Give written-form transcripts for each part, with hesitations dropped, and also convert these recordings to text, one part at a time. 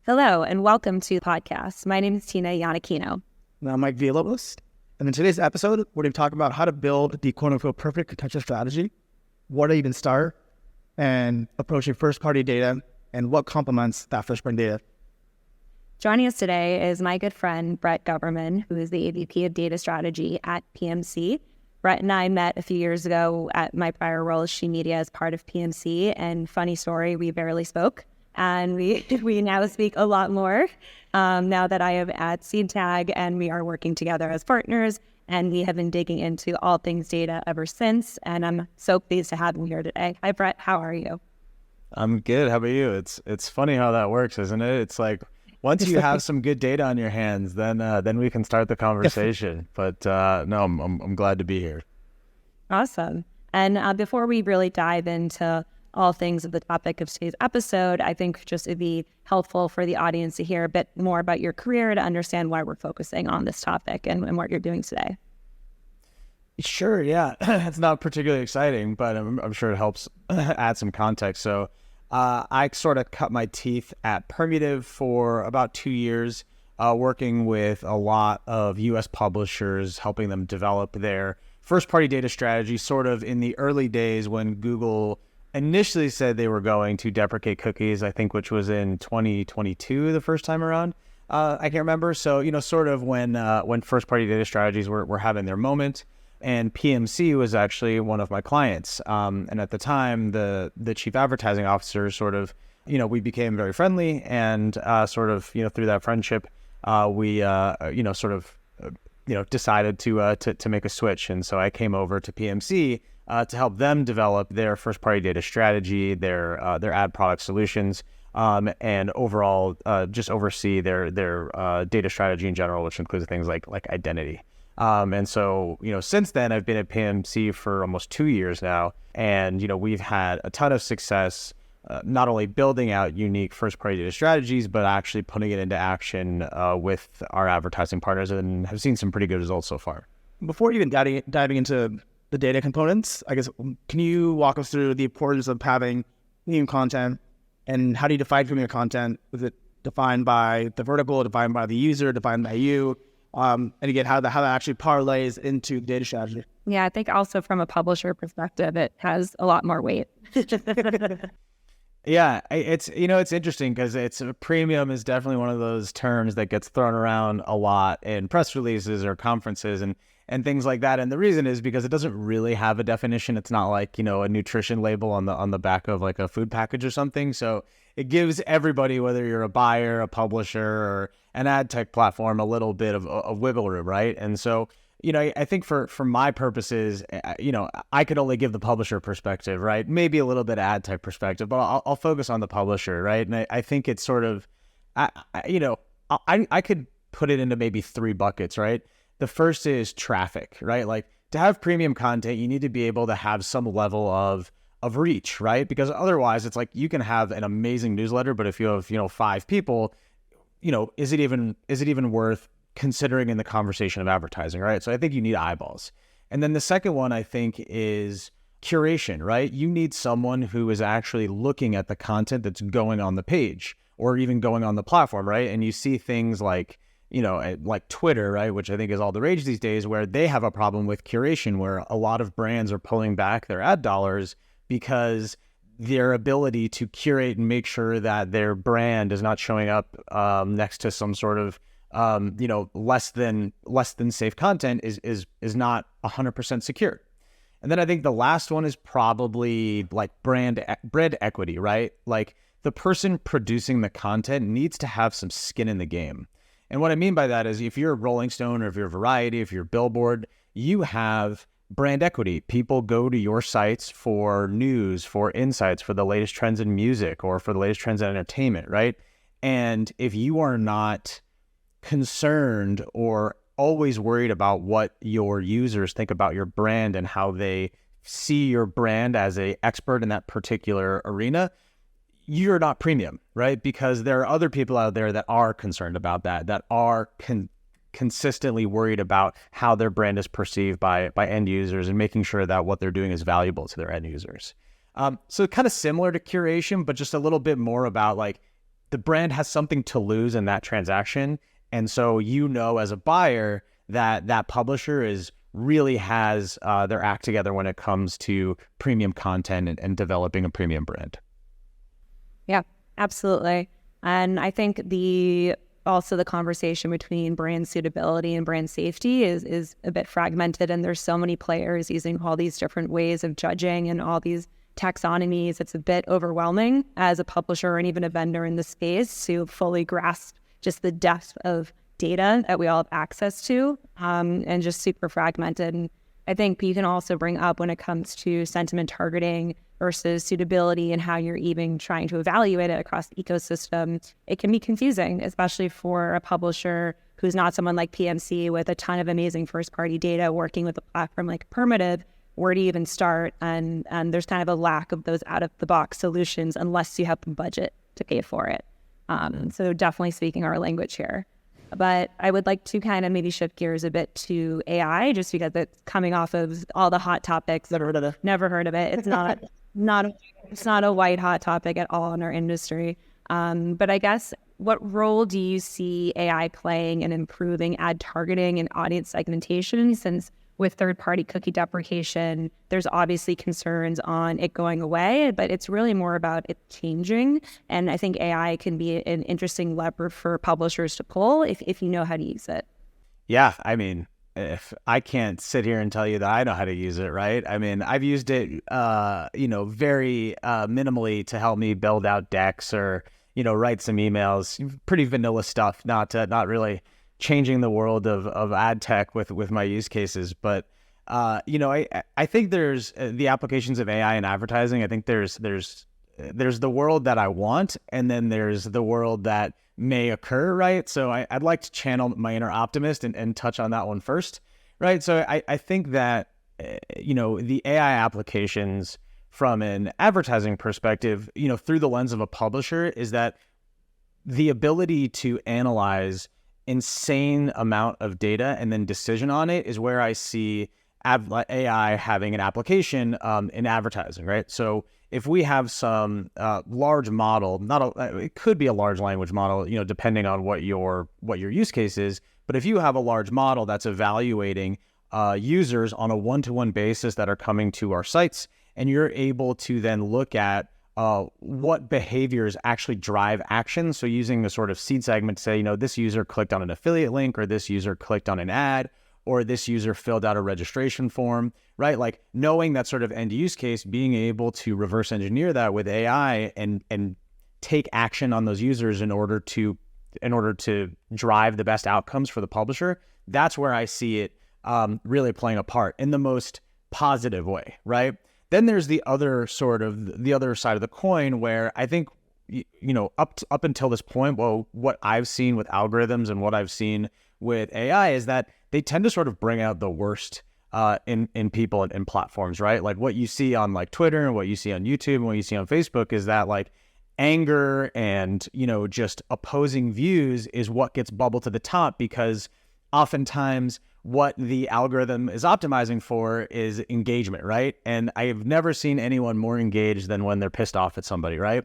Hello, and welcome to the podcast. My name is Tina Yanakino. And I'm Mike Villalobos. And in today's episode, we're going to talk about how to build the quote-unquote perfect contextual strategy, where to even start, and approaching first-party data, and what complements that first-party data. Joining us today is my good friend, Brett Goverman, who is the AVP of Data Strategy at PMC. Brett and I met a few years ago at my prior role as She Media as part of PMC, and funny story, we barely spoke. And we now speak a lot more now that I am at SeedTag, and we are working together as partners, and we have been digging into all things data ever since, and I'm so pleased to have you here today. Hi, Brett. How are you? I'm good. How about you? It's funny how that works, isn't it? It's like once you have some good data on your hands, then we can start the conversation. But no, I'm glad to be here. Awesome. And before we really dive into all things of the topic of today's episode, I think just it'd be helpful for the audience to hear a bit more about your career to understand why we're focusing on this topic and what you're doing today. Sure, yeah. It's not particularly exciting, but I'm sure it helps add some context. So I sort of cut my teeth at Permutive for about 2 years, working with a lot of U.S. publishers, helping them develop their first-party data strategy, sort of in the early days when Google initially said they were going to deprecate cookies, I think, which was in 2022 the first time around. I can't remember. So, sort of when first-party data strategies were having their moment, and PMC was actually one of my clients. And at the time, the chief advertising officer sort of, we became very friendly, and through that friendship, we decided to make a switch. And so I came over to PMC to help them develop their first-party data strategy, their ad product solutions, and overall just oversee their data strategy in general, which includes things like identity. And so, since then, I've been at PMC for almost 2 years now, and we've had a ton of success, not only building out unique first-party data strategies, but actually putting it into action with our advertising partners, and have seen some pretty good results so far. Before even diving into the data components, I guess, can you walk us through the importance of having premium content, and how do you define premium content? Is it defined by the vertical, defined by the user, defined by you? And again, how that actually parlays into data strategy? Yeah, I think also from a publisher perspective, it has a lot more weight. Yeah, it's interesting because premium is definitely one of those terms that gets thrown around a lot in press releases or conferences and things like that. And the reason is because it doesn't really have a definition. It's not like, a nutrition label on the back of like a food package or something. So it gives everybody, whether you're a buyer, a publisher, or an ad tech platform, a little bit of wiggle room, right? And so, I think for my purposes, I could only give the publisher perspective, right? Maybe a little bit of ad tech perspective, but I'll focus on the publisher, right? And I think it's sort of, I could put it into maybe 3 buckets, right? The first is traffic, right? Like, to have premium content, you need to be able to have some level of reach, right? Because otherwise it's like you can have an amazing newsletter, but if you have, 5 people, is it even worth considering in the conversation of advertising, right? So I think you need eyeballs. And then the second one, I think, is curation, right? You need someone who is actually looking at the content that's going on the page or even going on the platform, right? And you see things like, like Twitter, right, which I think is all the rage these days, where they have a problem with curation, where a lot of brands are pulling back their ad dollars because their ability to curate and make sure that their brand is not showing up next to some sort of less than safe content is not 100% secure. And then I think the last one is probably like brand equity, right? Like, the person producing the content needs to have some skin in the game. And what I mean by that is, if you're Rolling Stone or if you're Variety, if you're Billboard, you have brand equity. People go to your sites for news, for insights, for the latest trends in music, or for the latest trends in entertainment, right? And if you are not concerned or always worried about what your users think about your brand and how they see your brand as an expert in that particular arena, you're not premium, right? Because there are other people out there that are concerned about that are consistently worried about how their brand is perceived by end users and making sure that what they're doing is valuable to their end users. So kind of similar to curation, but just a little bit more about like the brand has something to lose in that transaction. And so, as a buyer, that publisher really has their act together when it comes to premium content and developing a premium brand. Yeah, absolutely. And I think also the conversation between brand suitability and brand safety is a bit fragmented, and there's so many players using all these different ways of judging and all these taxonomies. It's a bit overwhelming as a publisher and even a vendor in the space to fully grasp just the depth of data that we all have access to, and just super fragmented. And I think you can also bring up when it comes to sentiment targeting versus suitability and how you're even trying to evaluate it across the ecosystem, it can be confusing, especially for a publisher who's not someone like PMC with a ton of amazing first-party data working with a platform like Permative. Where do you even start? And there's kind of a lack of those out-of-the-box solutions unless you have the budget to pay for it. So definitely speaking our language here. But I would like to kind of maybe shift gears a bit to AI, just because it's coming off of all the hot topics. Never heard of it. Never heard of it. It's not a white hot topic at all in our industry. But I guess, what role do you see AI playing in improving ad targeting and audience segmentation? Since with third-party cookie deprecation, there's obviously concerns on it going away, but it's really more about it changing. And I think AI can be an interesting lever for publishers to pull if you know how to use it. Yeah, I mean, if I can't sit here and tell you that I know how to use it, right? I mean, I've used it, very minimally to help me build out decks or, write some emails, pretty vanilla stuff, not really changing the world of ad tech with my use cases. But, I think there's the applications of AI in advertising. I think there's the world that I want, and then there's the world that may occur, right? So I'd like to channel my inner optimist and touch on that one first, right? So I think that, the AI applications from an advertising perspective, through the lens of a publisher, is that the ability to analyze insane amount of data and then decision on it is where I see AI having an application in advertising, right? So if we have some large model, it could be a large language model, depending on what your use case is. But if you have a large model that's evaluating users on a one-to-one basis that are coming to our sites, and you're able to then look at what behaviors actually drive action. So using the sort of seed segment to say, this user clicked on an affiliate link, or this user clicked on an ad, or this user filled out a registration form, right? Like knowing that sort of end use case, being able to reverse engineer that with AI and take action on those users in order to drive the best outcomes for the publisher. That's where I see it really playing a part in the most positive way, right? Then there's the other side of the coin, where I think, up until this point, what I've seen with algorithms and what I've seen with AI is that they tend to sort of bring out the worst in people and platforms, right? Like what you see on like Twitter and what you see on YouTube and what you see on Facebook is that like anger and, just opposing views is what gets bubbled to the top, because oftentimes what the algorithm is optimizing for is engagement, right? And I've never seen anyone more engaged than when they're pissed off at somebody, right?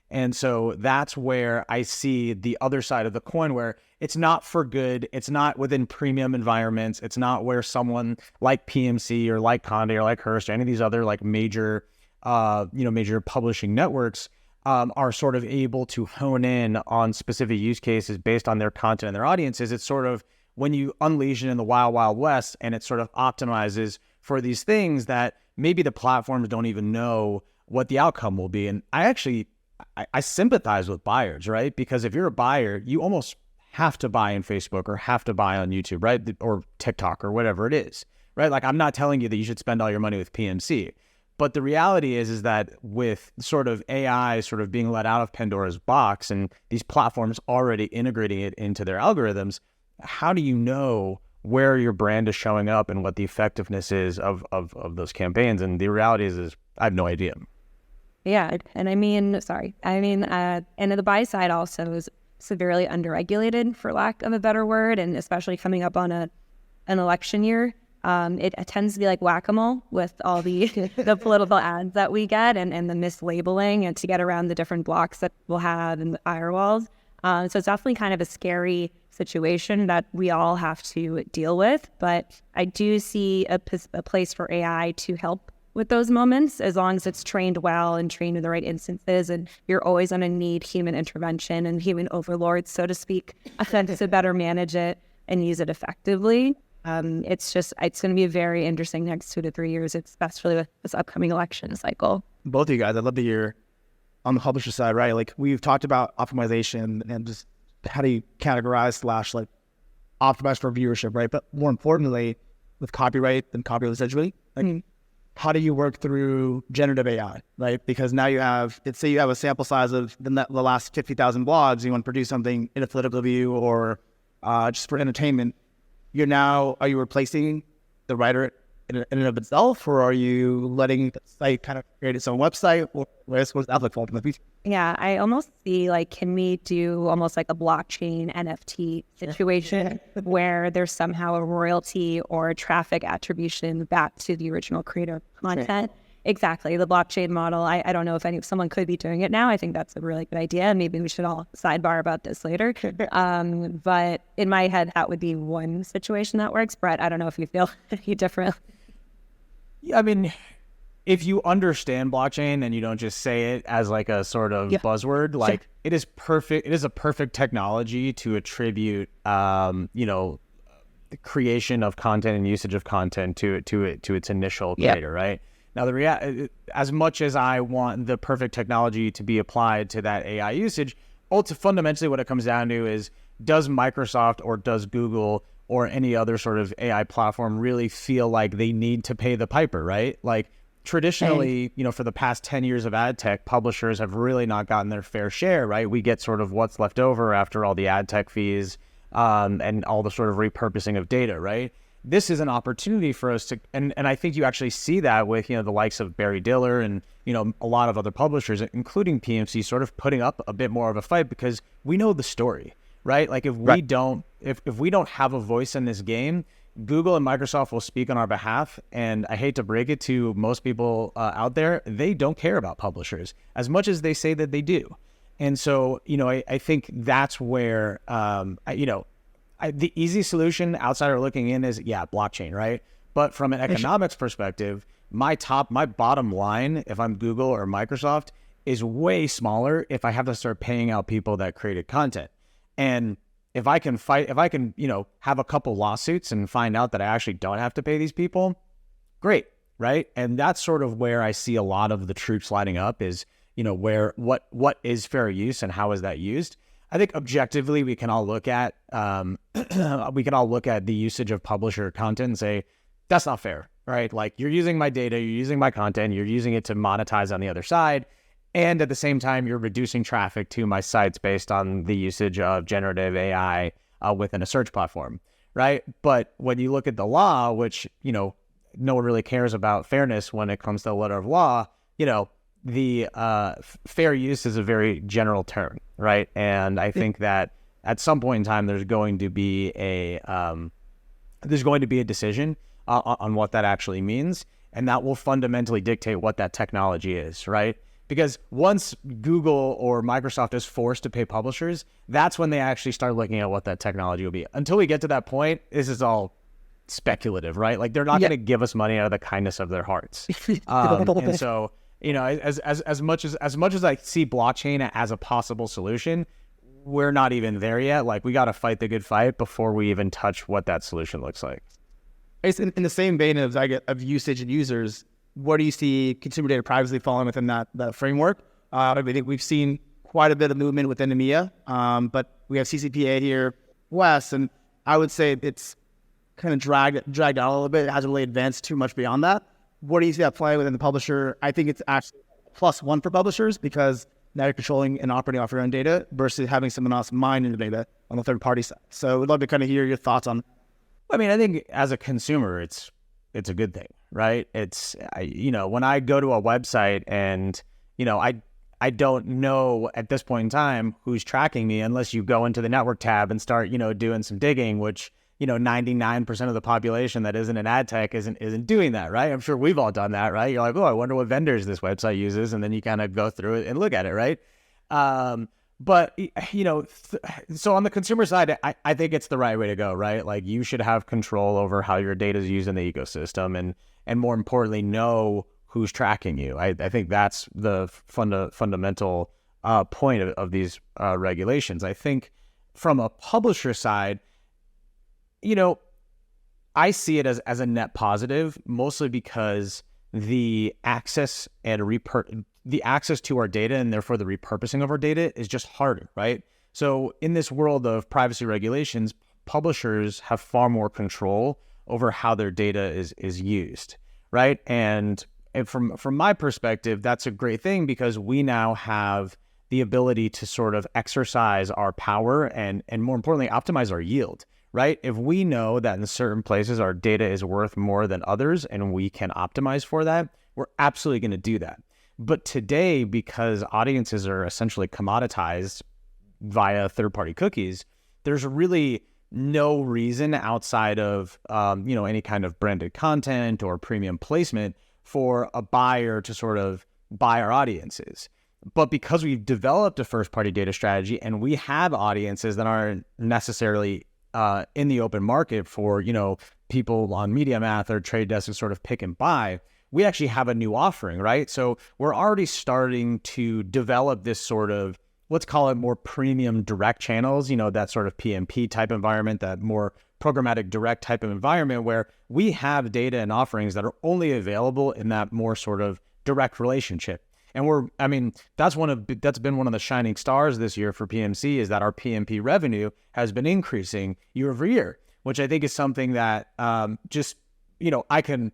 And so that's where I see the other side of the coin, where it's not for good. It's not within premium environments. It's not where someone like PMC or like Condé or like Hearst or any of these other like major publishing networks are sort of able to hone in on specific use cases based on their content and their audiences. It's sort of when you unleash it in the wild, wild west, and it sort of optimizes for these things that maybe the platforms don't even know what the outcome will be. And I sympathize with buyers, right? Because if you're a buyer, you almost have to buy in Facebook or have to buy on YouTube, right? Or TikTok or whatever it is, right? Like I'm not telling you that you should spend all your money with PMC, but the reality is that with sort of AI sort of being let out of Pandora's box and these platforms already integrating it into their algorithms, how do you know where your brand is showing up and what the effectiveness is of those campaigns? And the reality is I have no idea. Yeah. And and the buy side also is severely underregulated, for lack of a better word, and especially coming up on an election year. It tends to be like whack-a-mole with all the the political ads that we get and the mislabeling and to get around the different blocks that we'll have and the firewalls. So it's definitely kind of a scary situation that we all have to deal with. But I do see a place for AI to help with those moments, as long as it's trained well and trained in the right instances. And you're always going to need human intervention and human overlords, so to speak, to better manage it and use it effectively. It's going to be a very interesting next 2 to 3 years, especially with this upcoming election cycle. Both of you guys, I'd love to hear on the publisher side, right? Like we've talked about optimization and just how do you categorize / like optimize for viewership, right? But more importantly, with copyright and copyright residually, like how do you work through generative AI, right? Because now you have, let's say you have a sample size of the last 50,000 blogs, you want to produce something in a political view or just for entertainment. Are you replacing the writer in and of itself, or are you letting the site kind of create its own website, or what's that look like in the future? Yeah, I almost see like, can we do almost like a blockchain NFT situation where there's somehow a royalty or a traffic attribution back to the original creator of content? Exactly, the blockchain model. I don't know if someone could be doing it now. I think that's a really good idea. Maybe we should all sidebar about this later. But in my head, that would be one situation that works. Brett, I don't know if you feel any different. Yeah, I mean, if you understand blockchain and you don't just say it as like a sort of buzzword, like it is perfect. It is a perfect technology to attribute, the creation of content and usage of content to its initial creator, right? Now, as much as I want the perfect technology to be applied to that AI usage, fundamentally what it comes down to is, does Microsoft or does Google or any other sort of AI platform really feel like they need to pay the piper, right? Like traditionally, for the past 10 years of ad tech, publishers have really not gotten their fair share, right? We get sort of what's left over after all the ad tech fees and all the sort of repurposing of data, right? This is an opportunity for us to, and I think you actually see that with, the likes of Barry Diller and, a lot of other publishers, including PMC, sort of putting up a bit more of a fight because we know the story, right? Like if we don't have a voice in this game, Google and Microsoft will speak on our behalf. And I hate to break it to most people out there, they don't care about publishers as much as they say that they do. And so, I think that's where, the easy solution outsider looking in is, blockchain, right? But from an economics perspective, my bottom line, if I'm Google or Microsoft, is way smaller if I have to start paying out people that created content. And if I can have a couple lawsuits and find out that I actually don't have to pay these people, great, right? And that's sort of where I see a lot of the troops lining up is, what is fair use and how is that used? I think objectively we can all look at the usage of publisher content and say that's not fair, right? Like you're using my data, you're using my content, you're using it to monetize on the other side, and at the same time you're reducing traffic to my sites based on the usage of generative AI within a search platform, right? But when you look at the law, which no one really cares about fairness when it comes to the letter of law, the fair use is a very general term, right? And I think that at some point in time, there's going to be a decision on what that actually means, and that will fundamentally dictate what that technology is, right? Because once Google or Microsoft is forced to pay publishers, that's when they actually start looking at what that technology will be. Until we get to that point, this is all speculative, right? Like they're not going to give us money out of the kindness of their hearts, and so. As much as I see blockchain as a possible solution, we're not even there yet. Like we got to fight the good fight before we even touch what that solution looks like. It's in the same vein of usage and users. Where do you see consumer data privacy falling within that framework? I think we've seen quite a bit of movement within EMEA, but we have CCPA here west, and I would say it's kind of dragged out a little bit. It hasn't really advanced too much beyond that. What do you see that play within the publisher? I think it's actually +1 for publishers because now you're controlling and operating off your own data versus having someone else mine the data on the third party side. So we'd love to kind of hear your thoughts on. I mean, I think as a consumer, it's a good thing, right? When I go to a website and, I don't know at this point in time who's tracking me unless you go into the network tab and start, doing some digging, which, 99% of the population that isn't in ad tech isn't doing that, right? I'm sure we've all done that, right? You're like, oh, I wonder what vendors this website uses. And then you kind of go through it and look at it, right? But, so on the consumer side, I think it's the right way to go, right? Like, you should have control over how your data is used in the ecosystem and more importantly, know who's tracking you. I think that's the fundamental point of these regulations. I think from a publisher side, I see it as a net positive, mostly because the access to our data and therefore the repurposing of our data is just harder, right? So in this world of privacy regulations, publishers have far more control over how their data is used, right? And from my perspective, that's a great thing because we now have the ability to sort of exercise our power and more importantly, optimize our yield, right? If we know that in certain places our data is worth more than others and we can optimize for that, we're absolutely going to do that. But today, because audiences are essentially commoditized via third-party cookies, there's really no reason outside of any kind of branded content or premium placement for a buyer to sort of buy our audiences. But because we've developed a first-party data strategy and we have audiences that aren't necessarily in the open market for, people on Media Math or Trade Desk to sort of pick and buy, we actually have a new offering, right? So we're already starting to develop this sort of, let's call it more premium direct channels, that sort of PMP type environment, that more programmatic direct type of environment where we have data and offerings that are only available in that more sort of direct relationship. And that's been one of the shining stars this year for PMC is that our PMP revenue has been increasing year over year, which I think is something that I can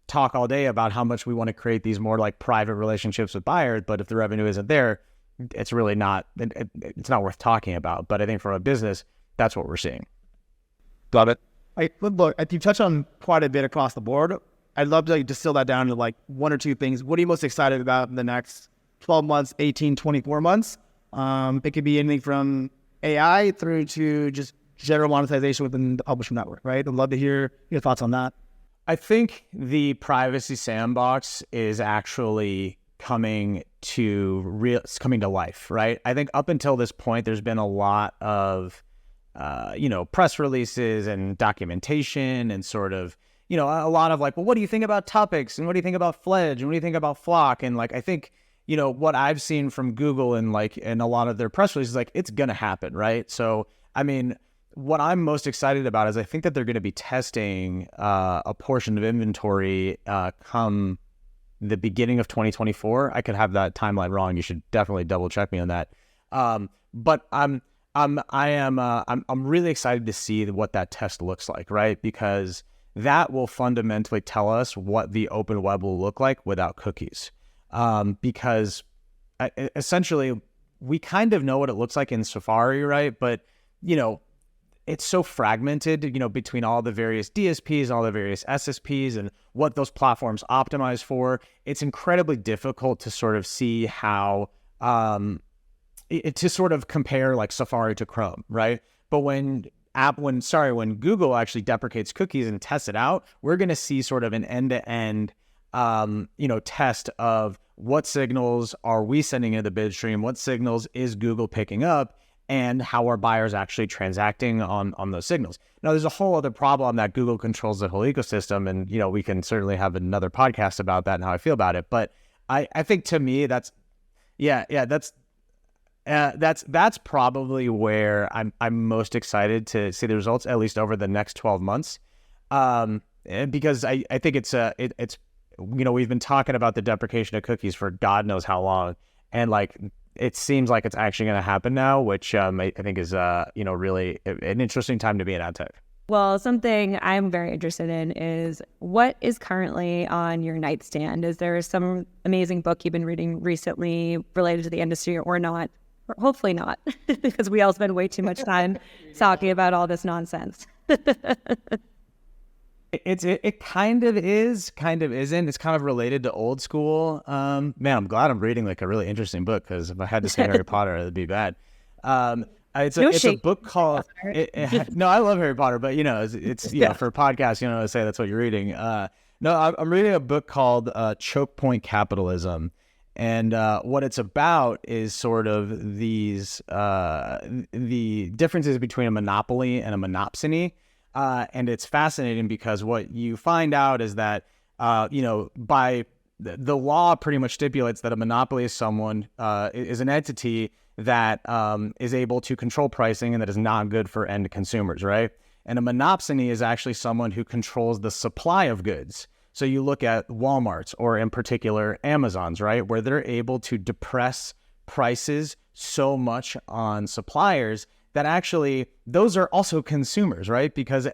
talk all day about how much we want to create these more like private relationships with buyers, but if the revenue isn't there, it's really not, it's not worth talking about. But I think from a business, that's what we're seeing. Got it. Look, you touched on quite a bit across the board. I'd love to distill that down to like one or two things. What are you most excited about in the next 12 months, 18, 24 months? It could be anything from AI through to just general monetization within the publisher network, right? I'd love to hear your thoughts on that. I think the privacy sandbox is actually coming to life, right? I think up until this point, there's been a lot of, press releases and documentation and sort of, a lot of like, well, what do you think about topics? And what do you think about Fledge? And what do you think about Flock? And like, I think, what I've seen from Google and like, in a lot of their press releases, like it's going to happen, right? So, what I'm most excited about is I think that they're going to be testing a portion of inventory come the beginning of 2024. I could have that timeline wrong. You should definitely double check me on that. But I'm really excited to see what that test looks like, right? Because that will fundamentally tell us what the open web will look like without cookies. Because essentially we kind of know what it looks like in Safari, right? But, it's so fragmented, between all the various DSPs, all the various SSPs and what those platforms optimize for. It's incredibly difficult to sort of see how, to sort of compare like Safari to Chrome, right? But when Google actually deprecates cookies and tests it out, we're going to see sort of an end-to-end, test of what signals are we sending into the bid stream, what signals is Google picking up, and how are buyers actually transacting on those signals. Now, there's a whole other problem that Google controls the whole ecosystem, and we can certainly have another podcast about that and how I feel about it. But I think to me, that's probably where I'm most excited to see the results, at least over the next 12 months, because I think it's we've been talking about the deprecation of cookies for God knows how long, and like it seems like it's actually going to happen now, which I think is really an interesting time to be in ad tech. Well, something I'm very interested in is what is currently on your nightstand? Is there some amazing book you've been reading recently related to the industry or not? Or hopefully not, because we all spend way too much time talking about all this nonsense. It kind of is, kind of isn't. It's kind of related to old school. Man, I'm glad I'm reading like a really interesting book, because if I had to say Harry Potter, it'd be bad. It's No a shade. book called. No, I love Harry Potter, but it's you know, for podcasts, say that's what you're reading. No, I'm reading a book called Choke Point Capitalism, and what it's about is sort of these the differences between a monopoly and a monopsony, and it's fascinating because what you find out is that by the law pretty much stipulates that a monopoly is someone is an entity that is able to control pricing and that is not good for end consumers, right? And a monopsony is actually someone who controls the supply of goods. So you look at Walmart's, or in particular Amazon's, right, where they're able to depress prices so much on suppliers that actually those are also consumers, right? Because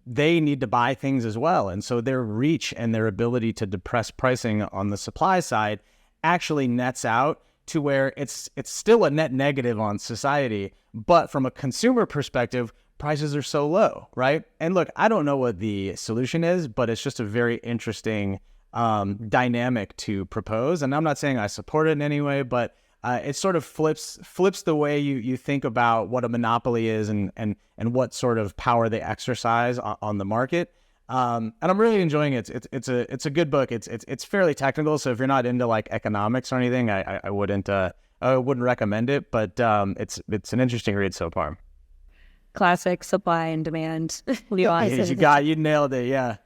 they need to buy things as well. And so their reach and their ability to depress pricing on the supply side actually nets out to where it's still a net negative on society, but from a consumer perspective, prices are so low, right? And look, I don't know what the solution is, but it's just a very interesting dynamic to propose. And I'm not saying I support it in any way, but it sort of flips the way you think about what a monopoly is and what sort of power they exercise on the market. And I'm really enjoying it. It's a good book. It's fairly technical, so if you're not into like economics or anything, I wouldn't recommend it. But it's an interesting read so far. Classic supply and demand. You nailed it. Yeah.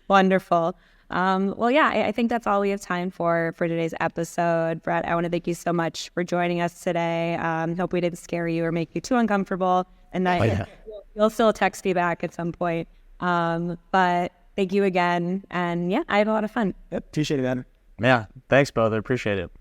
Wonderful. Well, yeah, I think that's all we have time for today's episode. Brett, I want to thank you so much for joining us today. Hope we didn't scare you or make you too uncomfortable, and that you'll still text me back at some point. But thank you again. And yeah, I had a lot of fun. Yep, appreciate it, Adam. Yeah, thanks both. I appreciate it.